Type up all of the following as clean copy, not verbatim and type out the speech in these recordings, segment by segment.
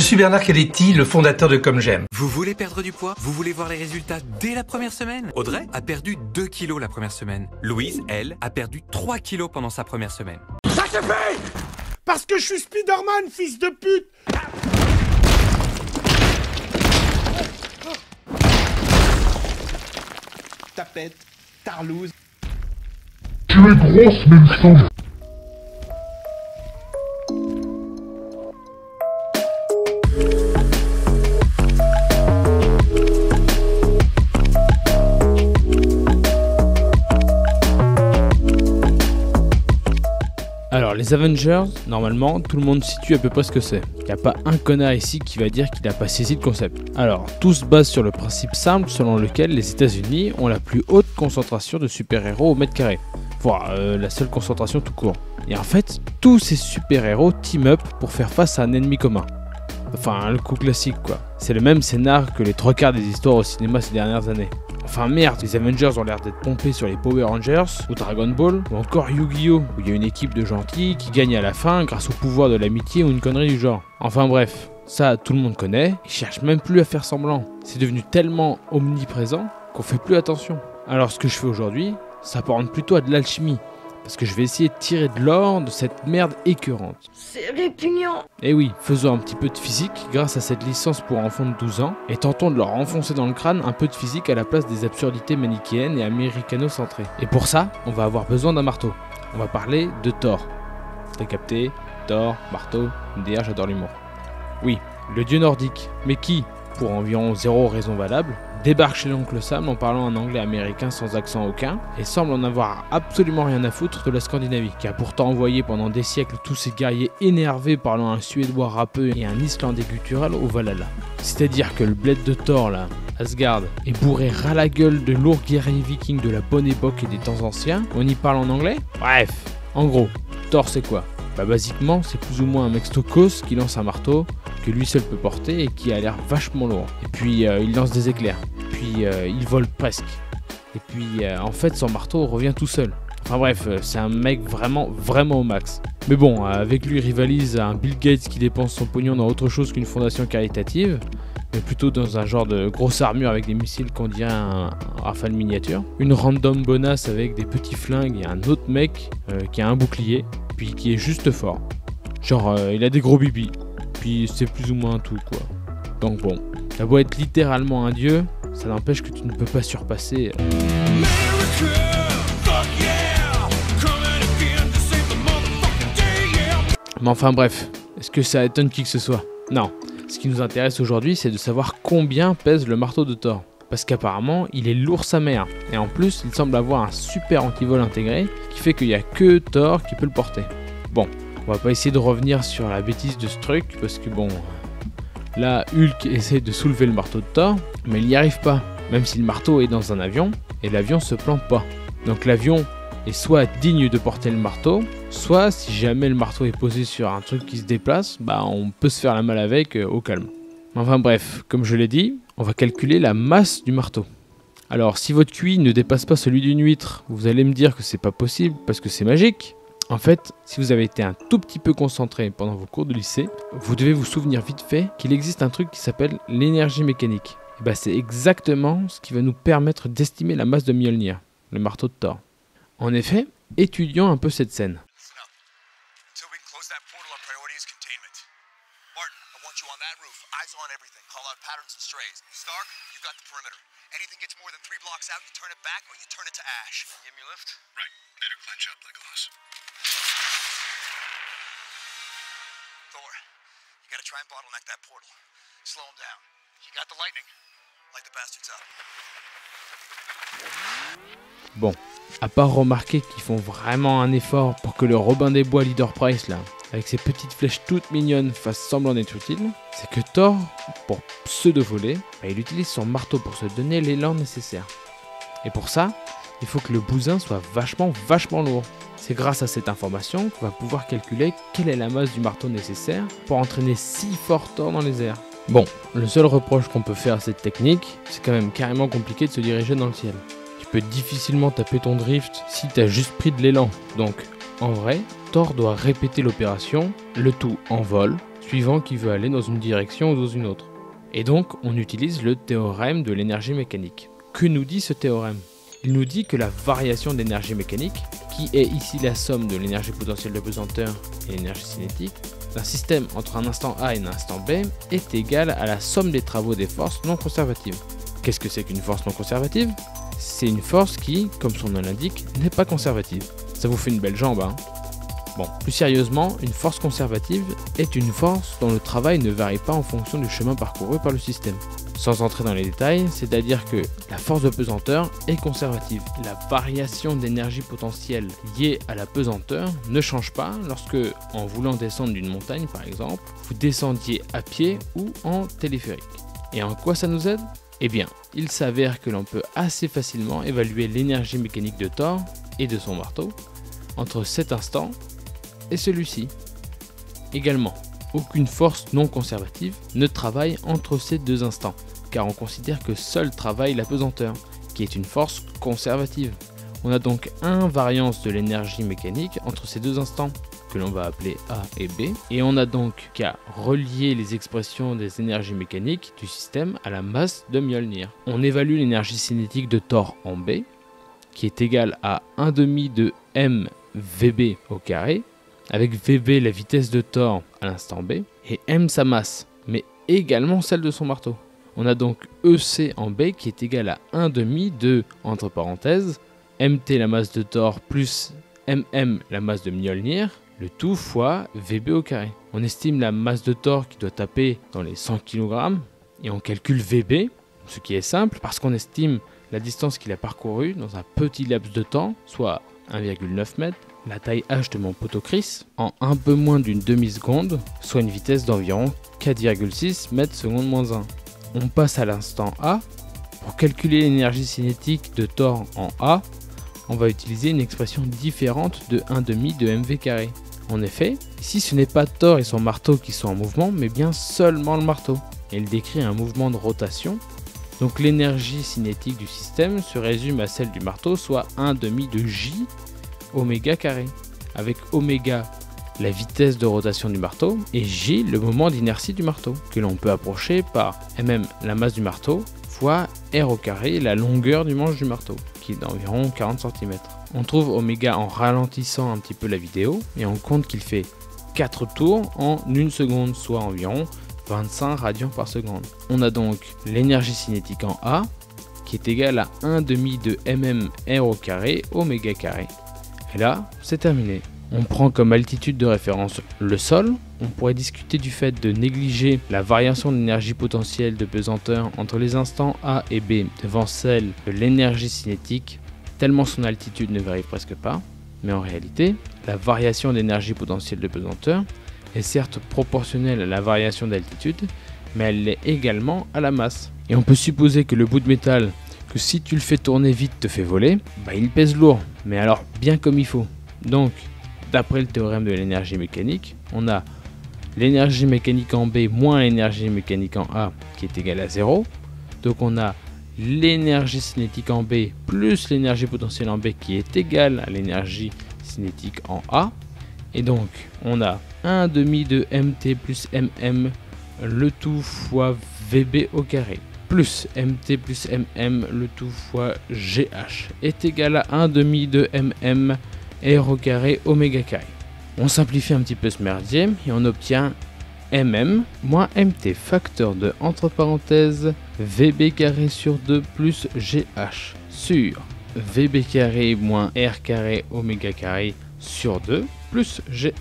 suis Bernard Caletti, le fondateur de Comme J'aime. Vous voulez perdre du poids? Vous voulez voir les résultats dès la première semaine? Audrey a perdu 2 kilos la première semaine. Louise, elle, a perdu 3 kilos pendant sa première semaine. Ça suffit! Parce que je suis Spider-Man, fils de pute! Tapette, tarlouse. Tu es grosse, Mélisande. Alors les Avengers, normalement tout le monde situe à peu près ce que c'est. Il n'y a pas un connard ici qui va dire qu'il n'a pas saisi le concept. Alors tout se base sur le principe simple selon lequel les États-Unis ont la plus haute concentration de super-héros au mètre carré. Voire la seule concentration tout court. Et en fait, tous ces super-héros team up pour faire face à un ennemi commun. Enfin, le coup classique quoi. C'est le même scénar que les 3/4 des histoires au cinéma ces dernières années. Enfin merde, les Avengers ont l'air d'être pompés sur les Power Rangers, ou Dragon Ball, ou encore Yu-Gi-Oh! Où il y a une équipe de gentils qui gagne à la fin grâce au pouvoir de l'amitié ou une connerie du genre. Enfin bref, ça tout le monde connaît, ils cherchent même plus à faire semblant. C'est devenu tellement omniprésent qu'on fait plus attention. Alors ce que je fais aujourd'hui, ça apparente plutôt à de l'alchimie. Parce que je vais essayer de tirer de l'or de cette merde écœurante. C'est répugnant. Et oui, faisons un petit peu de physique grâce à cette licence pour enfants de 12 ans et tentons de leur enfoncer dans le crâne un peu de physique à la place des absurdités manichéennes et américano-centrées. Et pour ça, on va avoir besoin d'un marteau. On va parler de Thor. T'as capté? Thor, marteau, MDR, j'adore l'humour. Oui, le dieu nordique, mais qui, pour environ 0 raison valable, débarque chez l'oncle Sam en parlant un anglais américain sans accent aucun et semble en avoir absolument rien à foutre de la Scandinavie, qui a pourtant envoyé pendant des siècles tous ces guerriers énervés parlant un suédois rappeux et un islandais guttural au Valhalla. C'est-à-dire que le bled de Thor là, Asgard, est bourré ras la gueule de lourds guerriers vikings de la bonne époque et des temps anciens. On y parle en anglais? Bref, en gros, Thor c'est quoi? Bah basiquement c'est plus ou moins un mec stokos qui lance un marteau que lui seul peut porter et qui a l'air vachement lourd. Et puis il lance des éclairs, puis il vole presque. Et puis en fait son marteau revient tout seul. Enfin bref, c'est un mec vraiment au max. Mais bon, avec lui rivalise un Bill Gates qui dépense son pognon dans autre chose qu'une fondation caritative, mais plutôt dans un genre de grosse armure avec des missiles qu'on dirait un Rafale miniature. Une random bonasse avec des petits flingues et un autre mec qui a un bouclier, puis qui est juste fort. Genre il a des gros bibis, puis c'est plus ou moins tout quoi. Donc bon, t'as beau être littéralement un dieu, ça n'empêche que tu ne peux pas surpasser. Mais enfin bref, est-ce que ça étonne qui que ce soit? Non. Ce qui nous intéresse aujourd'hui, c'est de savoir combien pèse le marteau de Thor. Parce qu'apparemment, il est lourd sa mère. Et en plus, il semble avoir un super antivol intégré qui fait qu'il n'y a que Thor qui peut le porter. Bon, on va pas essayer de revenir sur la bêtise de ce truc, parce que bon... Là, Hulk essaie de soulever le marteau de Thor, mais il n'y arrive pas. Même si le marteau est dans un avion, et l'avion se plante pas. Donc l'avion est soit digne de porter le marteau, soit si jamais le marteau est posé sur un truc qui se déplace, bah on peut se faire la malle avec au calme. Enfin bref, comme je l'ai dit, on va calculer la masse du marteau. Alors si votre QI ne dépasse pas celui d'une huître, vous allez me dire que c'est pas possible parce que c'est magique. En fait, si vous avez été un tout petit peu concentré pendant vos cours de lycée, vous devez vous souvenir vite fait qu'il existe un truc qui s'appelle l'énergie mécanique. Et bah c'est exactement ce qui va nous permettre d'estimer la masse de Mjolnir, le marteau de Thor. En effet, étudions un peu cette scène. Bon, à part remarquer qu'ils font vraiment un effort pour que le Robin des Bois Leader Price là, avec ses petites flèches toutes mignonnes, fasse semblant d'être utile, c'est que Thor, pour pseudo-voler, il utilise son marteau pour se donner l'élan nécessaire. Et pour ça, il faut que le bousin soit vachement lourd. C'est grâce à cette information qu'on va pouvoir calculer quelle est la masse du marteau nécessaire pour entraîner si fort Thor dans les airs. Bon, le seul reproche qu'on peut faire à cette technique, c'est quand même carrément compliqué de se diriger dans le ciel. Tu peux difficilement taper ton drift si t'as juste pris de l'élan. Donc, en vrai, Thor doit répéter l'opération, le tout en vol, suivant qu'il veut aller dans une direction ou dans une autre. Et donc, on utilise le théorème de l'énergie mécanique. Que nous dit ce théorème? Il nous dit que la variation d'énergie mécanique, qui est ici la somme de l'énergie potentielle de pesanteur et l'énergie cinétique, d'un système entre un instant A et un instant B, est égale à la somme des travaux des forces non conservatives. Qu'est-ce que c'est qu'une force non conservative? C'est une force qui, comme son nom l'indique, n'est pas conservative. Ça vous fait une belle jambe, hein? Bon, plus sérieusement, une force conservative est une force dont le travail ne varie pas en fonction du chemin parcouru par le système. Sans entrer dans les détails, c'est-à-dire que la force de pesanteur est conservative. La variation d'énergie potentielle liée à la pesanteur ne change pas lorsque, en voulant descendre d'une montagne par exemple, vous descendiez à pied ou en téléphérique. Et en quoi ça nous aide? Eh bien, il s'avère que l'on peut assez facilement évaluer l'énergie mécanique de Thor et de son marteau entre cet instant et celui-ci. Également, aucune force non conservative ne travaille entre ces deux instants, car on considère que seule travaille la pesanteur, qui est une force conservative. On a donc invariance de l'énergie mécanique entre ces deux instants, que l'on va appeler A et B, et on a donc qu'à relier les expressions des énergies mécaniques du système à la masse de Mjolnir. On évalue l'énergie cinétique de Thor en B, qui est égale à 1/2 de mVb au carré, avec Vb la vitesse de Thor à l'instant B, et m sa masse, mais également celle de son marteau. On a donc EC en B qui est égal à 1/2 de, entre parenthèses, mt la masse de Thor plus mm la masse de Mjolnir, le tout fois Vb au carré. On estime la masse de Thor qui doit taper dans les 100 kg, et on calcule Vb, ce qui est simple parce qu'on estime la distance qu'il a parcourue dans un petit laps de temps, soit 1,9 m, la taille h de mon poteau Chris, en un peu moins d'une demi-seconde, soit une vitesse d'environ 4,6 m/s moins 1. On passe à l'instant A. Pour calculer l'énergie cinétique de Thor en A, on va utiliser une expression différente de 1/2 de mv carré. En effet, ici ce n'est pas Thor et son marteau qui sont en mouvement, mais bien seulement le marteau. Il décrit un mouvement de rotation. Donc l'énergie cinétique du système se résume à celle du marteau, soit 1/2 de J oméga carré, avec oméga la vitesse de rotation du marteau et J le moment d'inertie du marteau, que l'on peut approcher par mm la masse du marteau fois r au carré la longueur du manche du marteau, qui est d'environ 40 cm. On trouve oméga en ralentissant un petit peu la vidéo et on compte qu'il fait 4 tours en 1 seconde, soit environ 25 radians par seconde. On a donc l'énergie cinétique en A qui est égale à 1/2 de mmr au carré oméga carré. Et là, c'est terminé. On prend comme altitude de référence le sol. On pourrait discuter du fait de négliger la variation d'énergie potentielle de pesanteur entre les instants A et B devant celle de l'énergie cinétique, tellement son altitude ne varie presque pas. Mais en réalité, la variation d'énergie potentielle de pesanteur est certes proportionnelle à la variation d'altitude, mais elle l'est également à la masse. Et on peut supposer que le bout de métal, que si tu le fais tourner vite te fait voler, il pèse lourd, mais alors bien comme il faut. Donc, d'après le théorème de l'énergie mécanique, on a l'énergie mécanique en B moins l'énergie mécanique en A qui est égale à 0. Donc on a l'énergie cinétique en B plus l'énergie potentielle en B qui est égale à l'énergie cinétique en A. Et donc on a 1/2 de mt plus mm le tout fois Vb au carré plus mt plus mm le tout fois gh est égal à 1/2 de mm r au carré oméga carré. On simplifie un petit peu ce merdier et on obtient mm moins mt facteur de entre parenthèses Vb carré sur 2 plus gh sur Vb carré moins r carré oméga carré sur 2 plus gh.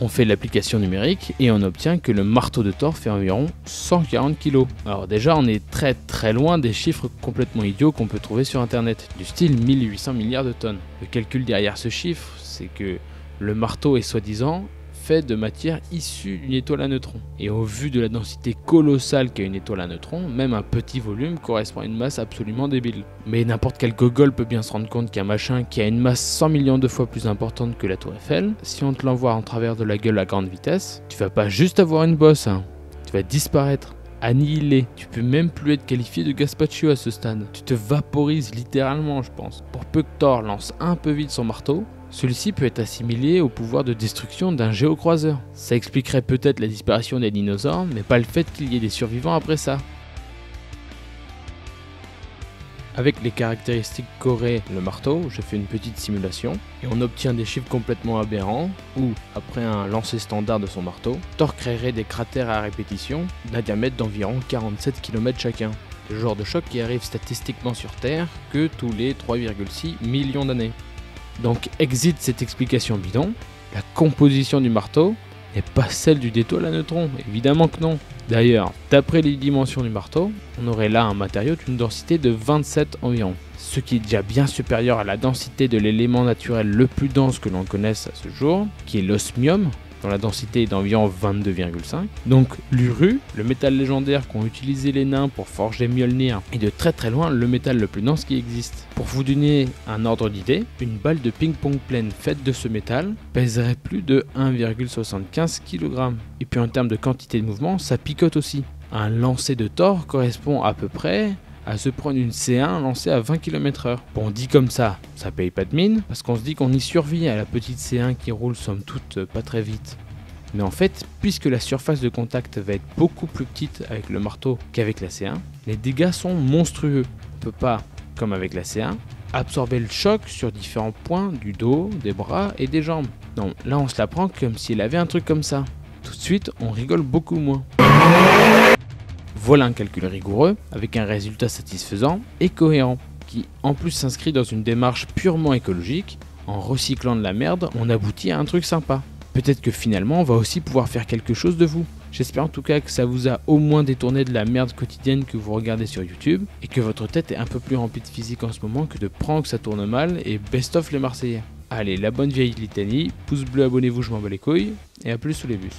On fait l'application numérique et on obtient que le marteau de Thor fait environ 140 kg. Alors déjà on est très loin des chiffres complètement idiots qu'on peut trouver sur internet, du style 1800 milliards de tonnes. Le calcul derrière ce chiffre, c'est que le marteau est soi-disant fait de matière issue d'une étoile à neutrons. Et au vu de la densité colossale qu'a une étoile à neutrons, même un petit volume correspond à une masse absolument débile. Mais n'importe quel gogol peut bien se rendre compte qu'un machin qui a une masse 100 millions de fois plus importante que la tour Eiffel, si on te l'envoie en travers de la gueule à grande vitesse, tu vas pas juste avoir une bosse, hein. Tu vas disparaître, annihilé. Tu peux même plus être qualifié de gazpacho à ce stade. Tu te vaporises littéralement, je pense. Pour peu que Thor lance un peu vite son marteau, Celui-ci peut être assimilé au pouvoir de destruction d'un géocroiseur. Ça expliquerait peut-être la disparition des dinosaures, mais pas le fait qu'il y ait des survivants après ça. Avec les caractéristiques qu'aurait le marteau, je fais une petite simulation et on obtient des chiffres complètement aberrants où, après un lancer standard de son marteau, Thor créerait des cratères à répétition d'un diamètre d'environ 47 km chacun. Le genre de choc qui arrive statistiquement sur Terre que tous les 3,6 millions d'années. Donc exit cette explication bidon, la composition du marteau n'est pas celle du d'étoile à neutrons, évidemment que non. D'ailleurs, d'après les dimensions du marteau, on aurait là un matériau d'une densité de 27 environ, ce qui est déjà bien supérieur à la densité de l'élément naturel le plus dense que l'on connaisse à ce jour, qui est l'osmium, dont la densité est d'environ 22,5. Donc l'uru, le métal légendaire qu'ont utilisé les nains pour forger Mjolnir, est de très très loin le métal le plus dense qui existe. Pour vous donner un ordre d'idée, une balle de ping-pong pleine faite de ce métal pèserait plus de 1,75 kg. Et puis en termes de quantité de mouvement, ça picote aussi. Un lancer de Thor correspond à peu près à se prendre une C1 lancée à 20 km/h. Bon, dit comme ça paye pas de mine, parce qu'on se dit qu'on y survit à la petite C1 qui roule somme toute pas très vite. Mais en fait, puisque la surface de contact va être beaucoup plus petite avec le marteau qu'avec la C1, les dégâts sont monstrueux. On peut pas, comme avec la C1, absorber le choc sur différents points du dos, des bras et des jambes. Non, là on se la prend comme s'il avait un truc comme ça. Tout de suite, on rigole beaucoup moins. Voilà un calcul rigoureux, avec un résultat satisfaisant et cohérent, qui en plus s'inscrit dans une démarche purement écologique. En recyclant de la merde, on aboutit à un truc sympa. Peut-être que finalement on va aussi pouvoir faire quelque chose de vous. J'espère en tout cas que ça vous a au moins détourné de la merde quotidienne que vous regardez sur YouTube, et que votre tête est un peu plus remplie de physique en ce moment que de pranks ça tourne mal et best of les Marseillais. Allez, la bonne vieille litanie, pouce bleu, abonnez-vous, je m'en bats les couilles, et à plus sous les bus.